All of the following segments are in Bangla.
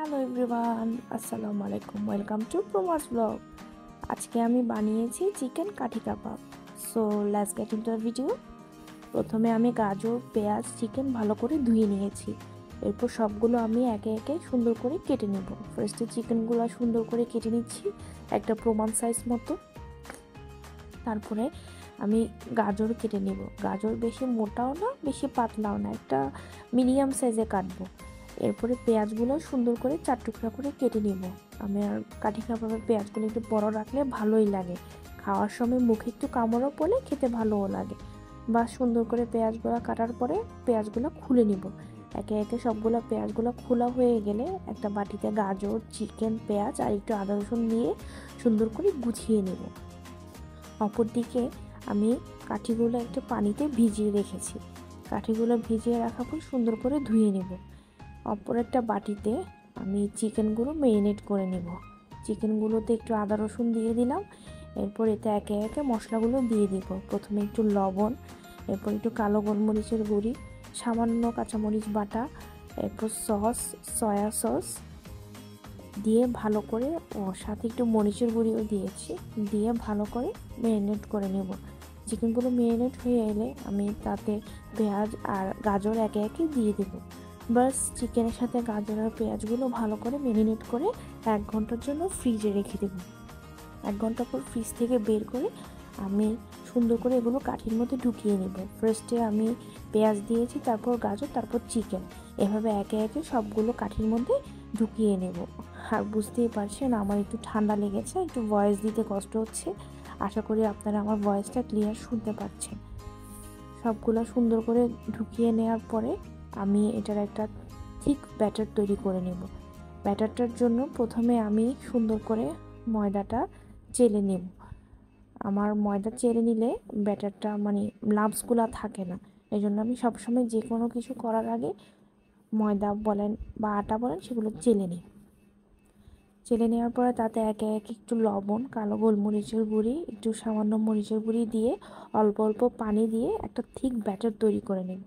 হ্যালো এভরিওয়ান, আসসালামু আলাইকুম। ওয়েলকাম টু প্রোমাস ব্লগ। আজকে আমি বানিয়েছি chicken kathi kebab. So let's get into the video. প্রথমে আমি গাজর, পেঁয়াজ, চিকেন ভালো করে ধুয়ে নিয়েছি। এরপর সবগুলো আমি একে একে সুন্দর করে কেটে নেব। ফার্স্টে চিকেনগুলো সুন্দর করে কেটে নিচ্ছি একটা প্রমাণ সাইজ মতো। তারপরে আমি গাজর কেটে নেব। গাজর বেশি মোটাও না, বেশি পাতলাও না, একটা মিডিয়াম সাইজে কাটবো। এরপরে পেঁয়াজগুলো সুন্দর করে 4 টুকরা করে কেটে নিব। আমি আর কাঠি কাবাবের পেঁয়াজগুলো একটু বড় রাখলে ভালোই লাগে, খাওয়ার সময় মুখে একটু কামড়ও পড়লে খেতে ভালোও লাগে। বা সুন্দর করে পেঁয়াজগুলো কাটার পরে পেঁয়াজগুলো খুলে নিব। একে একে সবগুলো পেঁয়াজগুলো খোলা হয়ে গেলে একটা বাটিতে গাজর, চিকেন, পেঁয়াজ আর একটু আদা রসুন দিয়ে সুন্দর করে গুছিয়ে নেব। অপরদিকে আমি কাঠিগুলো একটু পানিতে ভিজিয়ে রেখেছি। কাঠিগুলো ভিজিয়ে রাখার পর সুন্দর করে ধুয়ে নেব। অপর একটা বাটিতে আমি চিকেনগুলো ম্যারিনেট করে নেব। চিকেনগুলোতে একটু আদা রসুন দিয়ে দিলাম। এরপর এতে একে একে মশলাগুলো দিয়ে দিব। প্রথমে একটু লবণ, এরপর একটু কালো গোলমরিচের গুঁড়ি, সামান্য কাঁচামরিচ বাটা, এরপর সস, সয়া সস দিয়ে ভালো করে, সাথে একটু মরিচের গুঁড়িও দিয়েছি, দিয়ে ভালো করে ম্যারিনেট করে নেব। চিকেনগুলো ম্যারিনেট হয়ে এলে আমি তাতে পেঁয়াজ আর গাজর একে একে দিয়ে দেবো। বাস চিকেনের সাথে গাজর আর পেঁয়াজগুলো ভালো করে ম্যারিনেট করে 1 ঘন্টার জন্য ফ্রিজে রেখে দেবো। 1 ঘন্টা পর ফ্রিজ থেকে বের করে আমি সুন্দর করে এগুলো কাঠির মধ্যে ঢুকিয়ে নেব। ফার্স্টে আমি পেঁয়াজ দিয়েছি, তারপর গাজর, তারপর চিকেন, এভাবে একে একে সবগুলো কাঠির মধ্যে ঢুকিয়ে নেব। আর বুঝতেই পারছেন আমার একটু ঠান্ডা লেগেছে, একটু ভয়েস দিতে কষ্ট হচ্ছে। আশা করি আপনারা আমার ভয়েসটা ক্লিয়ার শুনতে পাচ্ছেন। সবগুলো সুন্দর করে ঢুকিয়ে নেওয়ার পরে আমি এটার একটা থিক ব্যাটার তৈরি করে নেব। ব্যাটারটার জন্য প্রথমে আমি সুন্দর করে ময়দাটা চেলে নেব। আমার ময়দা চেলে নিলে ব্যাটারটা লাম্পসগুলো থাকে না। এই জন্য আমি সবসময় যে কোনো কিছু করার আগে ময়দা বলেন বা আটা বলেন সেগুলো চেলে নিই। চেলে নেওয়ার পরে তাতে একে একে একটু লবণ, কালো গোলমরিচের গুঁড়ি, একটু সামান্য মরিচের গুঁড়ি দিয়ে অল্প অল্প পানি দিয়ে একটা থিক ব্যাটার তৈরি করে নেব।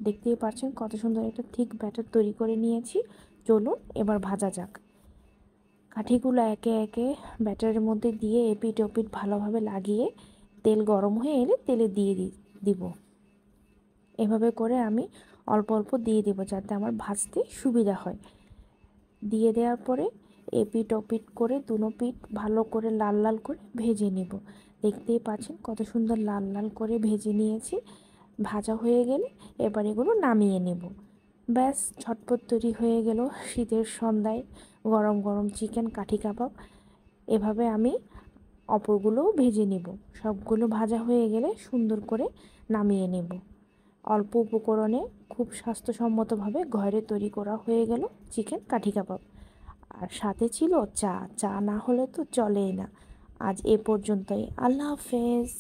দেখতেই পাচ্ছেন কত সুন্দর একটা থিক ব্যাটার তৈরি করে নিয়েছি। চলুন এবার ভাজা যাক। কাঠিগুলো একে একে ব্যাটারের মধ্যে দিয়ে এপিট ওপিট ভালোভাবে লাগিয়ে তেল গরম হয়ে এলে তেলে দিয়ে দিব। এভাবে করে আমি অল্প অল্প দিয়ে দেবো যাতে আমার ভাজতে সুবিধা হয়। দিয়ে দেওয়ার পরে এপিট ওপিট করে দুনো পিঠ ভালো করে লাল লাল করে ভেজে নেব। দেখতেই পাচ্ছেন কত সুন্দর লাল লাল করে ভেজে নিয়েছি। ভাজা হয়ে গেলে এবার এগুলো নামিয়ে নেব। ব্যাস ঝটপট তৈরি হয়ে গেল শীতের সন্ধ্যায় গরম গরম চিকেন কাঠি কাবাব। এভাবে আমি অপরগুলোও ভেজে নেব। সবগুলো ভাজা হয়ে গেলে সুন্দর করে নামিয়ে নেব। অল্প উপকরণে খুব স্বাস্থ্যসম্মতভাবে ঘরে তৈরি করা হয়ে গেল চিকেন কাঠি কাবাব। আর সাথে ছিল চা। চা না হলে তো চলেই না। আজ এ পর্যন্তই। আল্লাহ হাফেজ।